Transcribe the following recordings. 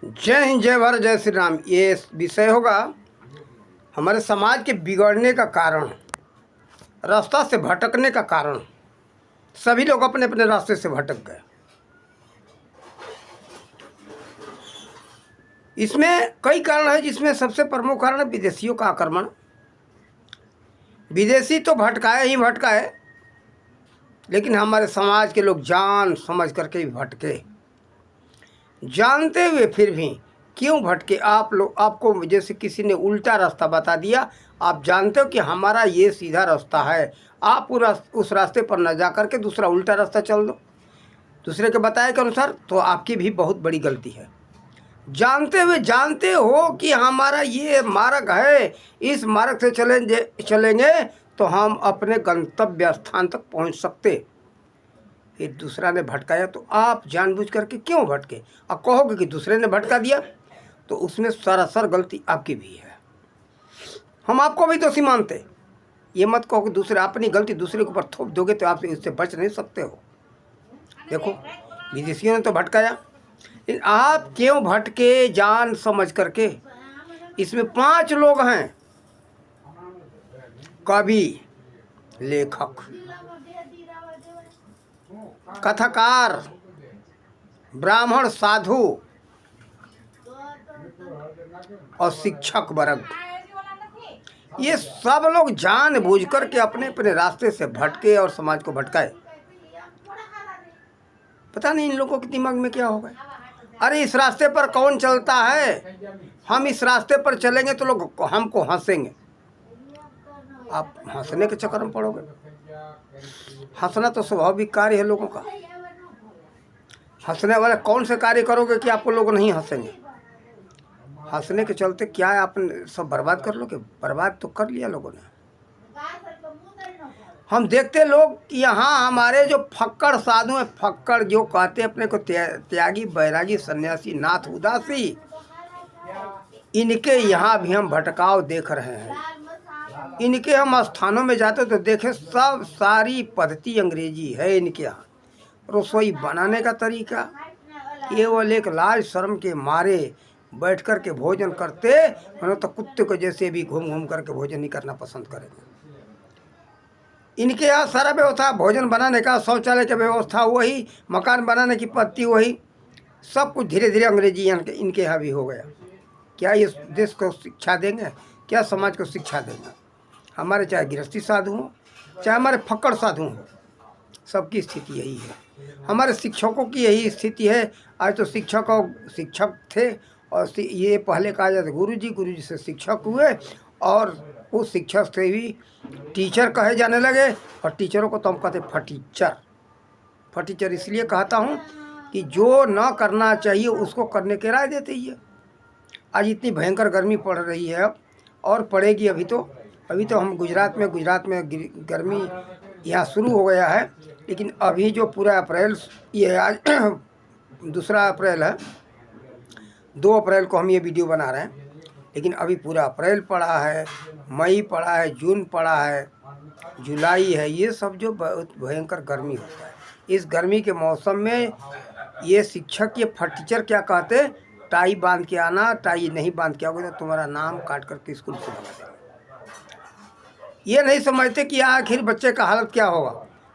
जय हिंद, जय भारत, जय श्री राम। ये विषय होगा हमारे समाज के बिगड़ने का कारण, रास्ता से भटकने का कारण। सभी लोग अपने अपने रास्ते से भटक गए। इसमें कई कारण है, जिसमें सबसे प्रमुख कारण है विदेशियों का आक्रमण। विदेशी तो भटकाए ही भटकाए, लेकिन हमारे समाज के लोग जान समझ करके भी भटके। जानते हुए फिर भी क्यों भटके? आपको जैसे किसी ने उल्टा रास्ता बता दिया, आप जानते हो कि हमारा ये सीधा रास्ता है, आप उस रास्ते पर न जा करके दूसरा उल्टा रास्ता चल दो दूसरे के बताए के अनुसार, तो आपकी भी बहुत बड़ी गलती है। जानते हुए जानते हो कि हमारा ये मार्ग है, इस मार्ग से चलेंगे तो हम अपने गंतव्य स्थान तक पहुंच सकते। फिर दूसरा ने भटकाया तो आप जानबूझ करके क्यों भटके? और कहोगे कि दूसरे ने भटका दिया, तो उसमें सरासर गलती आपकी भी है। हम आपको भी दोषी मानते। ये मत कहो कि दूसरे अपनी गलती दूसरे के ऊपर थोप दोगे तो आप इससे बच नहीं सकते हो। देखो, विदेशियों ने तो भटकाया, लेकिन आप क्यों भटके जान समझ करके? इसमें 5 लोग हैं: कवि, लेखक, कथाकार, ब्राह्मण, साधु और शिक्षक वर्ग। ये सब लोग जानबूझ करके अपने अपने रास्ते से भटके और समाज को भटकाए। पता नहीं इन लोगों के दिमाग में क्या होगा। अरे इस रास्ते पर कौन चलता है? हम इस रास्ते पर चलेंगे तो लोग हमको हंसेंगे। आप हंसने के चक्कर में पड़ोगे। हंसना तो स्वाभाविक कार्य है लोगों का। हंसने वाले कौन से कार्य करोगे कि आपको लोग नहीं हंसेंगे? हंसने के चलते क्या है, आपने सब बर्बाद कर लोगे? बर्बाद तो कर लिया लोगों ने। हम देखते लोग यहाँ हमारे जो फक्कड़ साधु हैं, फक्कड़ जो कहते अपने को त्यागी, बैरागी, सन्यासी, नाथ, उदासी, इनके यहाँ भी हम भटकाव देख रहे हैं। इनके हम स्थानों में जाते तो देखे सब सारी पद्धति अंग्रेजी है इनके यहाँ। रसोई बनाने का तरीका केवल एक लाज शर्म के मारे बैठ कर के भोजन करते, तो कुत्ते को जैसे भी घूम घूम करके भोजन नहीं करना पसंद करेंगे। इनके यहाँ सारा व्यवस्था, भोजन बनाने का, शौचालय की व्यवस्था वही, मकान बनाने की पद्धति वही, सब कुछ धीरे धीरे अंग्रेजी इनके यहाँ भी हो गया। क्या ये देश को शिक्षा देंगे? क्या समाज को शिक्षा देंगे? हमारे चाहे गृहस्थी साधु हों, चाहे हमारे फक्कड़ साधु हों, सबकी स्थिति यही है। हमारे शिक्षकों की यही स्थिति है। आज तो शिक्षक थे, और ये पहले कहा जाता गुरुजी से शिक्षक हुए, और उस शिक्षक से भी टीचर कहे जाने लगे, और टीचरों को तो हम कहते फटीचर इसलिए कहता हूँ कि जो न करना चाहिए उसको करने की राय देते ही है। आज इतनी भयंकर गर्मी पड़ रही है अब, और पड़ेगी। अभी तो हम गुजरात में गर्मी यहाँ शुरू हो गया है, लेकिन अभी जो पूरा अप्रैल, ये आज 2 अप्रैल है, 2 अप्रैल को हम ये वीडियो बना रहे हैं, लेकिन अभी पूरा अप्रैल पड़ा है, मई पड़ा है, जून पड़ा है, जुलाई है। ये सब जो बहुत भयंकर गर्मी होता है, इस गर्मी के मौसम में ये शिक्षक, ये फटीचर क्या कहते, टाई बांध के आना, टाई नहीं बांध के आओगे तो तुम्हारा नाम काट करके स्कूल से भगा देंगे। ये नहीं समझते कि आखिर बच्चे का हालत क्या होगा।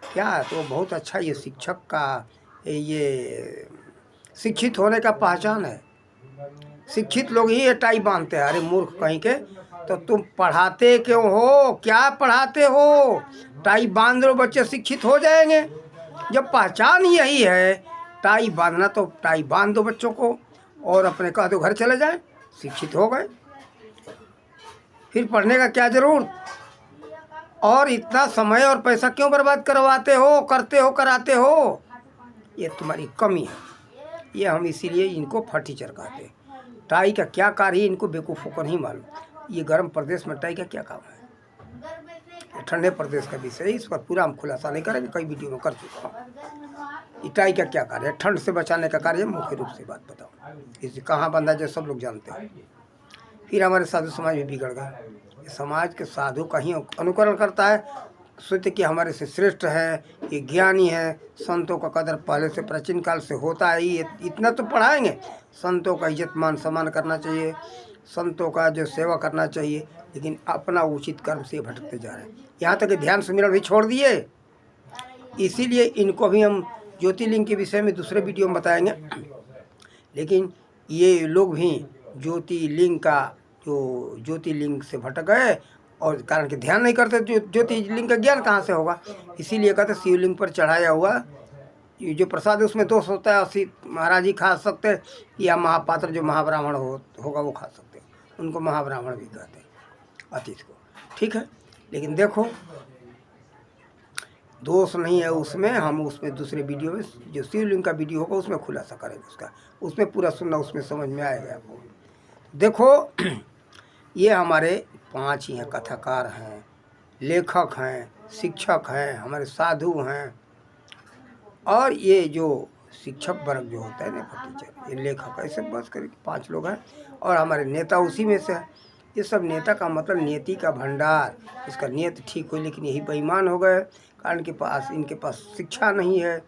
क्या है तो बहुत अच्छा, ये शिक्षक का ये शिक्षित होने का पहचान है। शिक्षित लोग ही ये टाई बांधते हैं। अरे मूर्ख कहीं के, तो तुम पढ़ाते क्यों हो? क्या पढ़ाते हो? टाई बांध दो, बच्चे शिक्षित हो जाएंगे। जब पहचान यही है टाई बांधना, तो टाई बांध दो बच्चों को, और अपने कह दो घर चले जाएं, शिक्षित हो गए। फिर पढ़ने का क्या जरूरत? और इतना समय और पैसा क्यों बर्बाद कराते हो? ये तुम्हारी कमी है। ये हम इसीलिए इनको फटीचर कहते हैं। टाई का क्या कार्य है इनको बेवकूफ़ों को नहीं मालूम। ये गर्म प्रदेश में टाई का क्या काम है? ये ठंडे प्रदेश का विषय है, इस पर पूरा हम खुलासा नहीं करेंगे, कई वीडियो में कर चुका हूँ। ये टाई का क्या कार्य है? ठंड से बचाने का कार्य है। मुख्य रूप से बात बताओ, इसे कहाँ बंधा जो सब लोग जानते हैं। फिर हमारे साधु समाज भी बिगड़ गए। समाज के साधु का ही अनुकरण करता है, सोचते कि हमारे से श्रेष्ठ है, ये ज्ञानी है। संतों का कदर पहले से प्राचीन काल से होता है ही, इतना तो पढ़ाएंगे। संतों का इज्जत मान सम्मान करना चाहिए, संतों का जो सेवा करना चाहिए, लेकिन अपना उचित कर्म से भटकते जा रहे हैं। यहाँ तक कि ध्यान सुमिरन भी छोड़ दिए। इसीलिए इनको भी हम ज्योतिर्लिंग के विषय में दूसरे वीडियो में बताएंगे। लेकिन ये लोग भी ज्योतिर्लिंग का जो ज्योतिर्लिंग से भटक गए और कारण कि ध्यान नहीं करते, ज्योतिर्लिंग का ज्ञान कहाँ से होगा। इसीलिए कहते शिवलिंग पर चढ़ाया हुआ ये जो प्रसाद है उसमें दोष होता है, महाराज ही खा सकते हैं या महापात्र जो महाब्राह्मण होगा वो खा सकते हैं, उनको महाब्राह्मण भी कहते हैं अतिथि को। ठीक है, लेकिन देखो दोष नहीं है उसमें। हम उसमें दूसरे वीडियो में जो शिवलिंग का वीडियो होगा उसमें खुलासा करेंगे उसका, उसमें पूरा सुनना, उसमें समझ में आएगा आपको। देखो ये हमारे 5 ही हैं, कथाकार हैं, लेखक हैं, शिक्षक हैं, हमारे साधु हैं, और ये जो शिक्षक वर्ग जो होता है ना, टीचर, ये लेखक, ऐसे बस करीब 5 लोग हैं। और हमारे नेता उसी में से है। ये सब नेता का मतलब नियति का भंडार, इसका नियत ठीक हो, लेकिन यही बेईमान हो गए कारण के पास इनके पास शिक्षा नहीं है,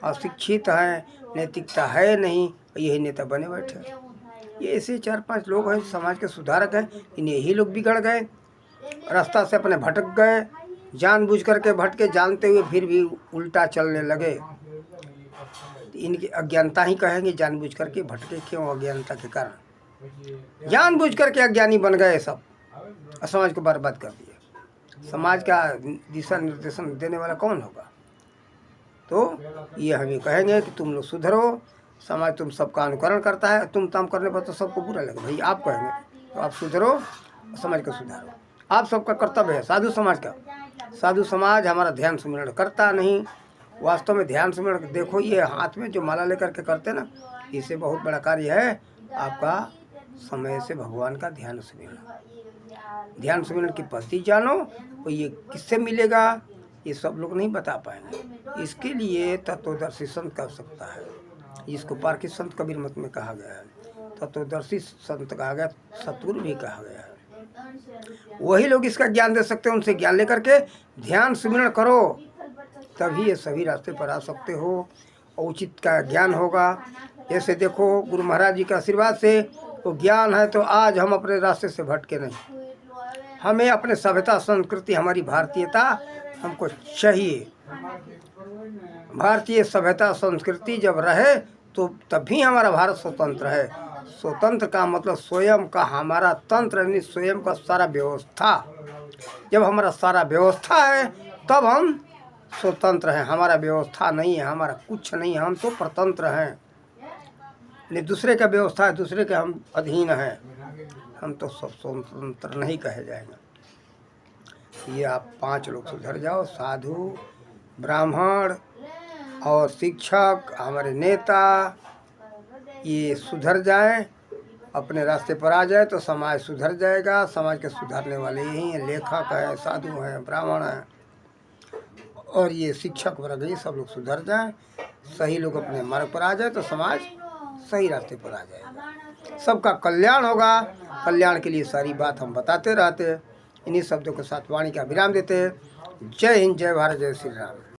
अशिक्षित हैं, नैतिकता है नहीं, यही नेता बने बैठे। ये ऐसे 4-5 लोग हैं समाज के सुधारक हैं, इन्हें यही लोग बिगड़ गए, रास्ता से अपने भटक गए, जानबूझ करके भटके, जानते हुए फिर भी उल्टा चलने लगे। इनकी अज्ञानता ही कहेंगे, जानबूझ करके भटके क्यों, अज्ञानता के कारण जानबूझ करके अज्ञानी बन गए सब, और समाज को बर्बाद कर दिया। समाज का दिशा निर्देशन देने वाला कौन होगा। तो ये हम ये कहेंगे कि तुम लोग सुधरो, समाज तुम सबका अनुकरण करता है, तुम काम करने पर तो सबको बुरा लगे। भाई आप कहेंगे तो आप सुधरो, समाज को सुधारो, आप सबका कर्तव्य है। साधु समाज का, साधु समाज हमारा ध्यान सुमिरन करता नहीं। वास्तव में ध्यान सुमिरन देखो, ये हाथ में जो माला लेकर के करते ना, इससे बहुत बड़ा कार्य है आपका समय से भगवान का ध्यान सुमिरन। ध्यान सुमिरन की पद्धति जानो, तो ये किससे मिलेगा ये सब लोग नहीं बता पाएंगे। इसके लिए तत्वदर्शी संत का आवश्यकता है, जिसको पारखी संत कबीर मत में कहा गया है, तत्वदर्शी संत कहा गया, सतगुरु भी कहा गया है। वही लोग इसका ज्ञान दे सकते हैं। उनसे ज्ञान लेकर के ध्यान सुमिरन करो, तभी ये सभी रास्ते पर आ सकते हो, और उचित का ज्ञान होगा। जैसे देखो गुरु महाराज जी के आशीर्वाद से वो ज्ञान है, तो आज हम अपने रास्ते से भटके नहीं। हमें अपने सभ्यता संस्कृति, हमारी भारतीयता हमको चाहिए। भारतीय सभ्यता संस्कृति जब रहे तो तभी हमारा भारत स्वतंत्र है। स्वतंत्र का मतलब स्वयं का हमारा तंत्र, यानी स्वयं का सारा व्यवस्था। जब हमारा सारा व्यवस्था है तब हम स्वतंत्र हैं। हमारा व्यवस्था नहीं है, हमारा कुछ नहीं है, हम तो परतंत्र हैं। नहीं दूसरे का व्यवस्था है, दूसरे के हम अधीन हैं, हम तो सब स्वतंत्र नहीं कहे जाएंगे। ये आप 5 लोग सुधर जाओ, साधु, ब्राह्मण और शिक्षक, हमारे नेता, ये सुधर जाएं, अपने रास्ते पर आ जाए तो समाज सुधर जाएगा। समाज के सुधारने वाले यही हैं, लेखक हैं, साधु हैं, ब्राह्मण हैं, और ये शिक्षक वर्ग, ये सब लोग सुधर जाएं, सही लोग अपने मार्ग पर आ जाए तो समाज सही रास्ते पर आ जाएगा, सबका कल्याण होगा। कल्याण के लिए सारी बात हम बताते रहते हैं। इन्हीं शब्दों के साथ वाणी का विराम देते हैं। जय हिंद, जय भारत, जय श्री राम।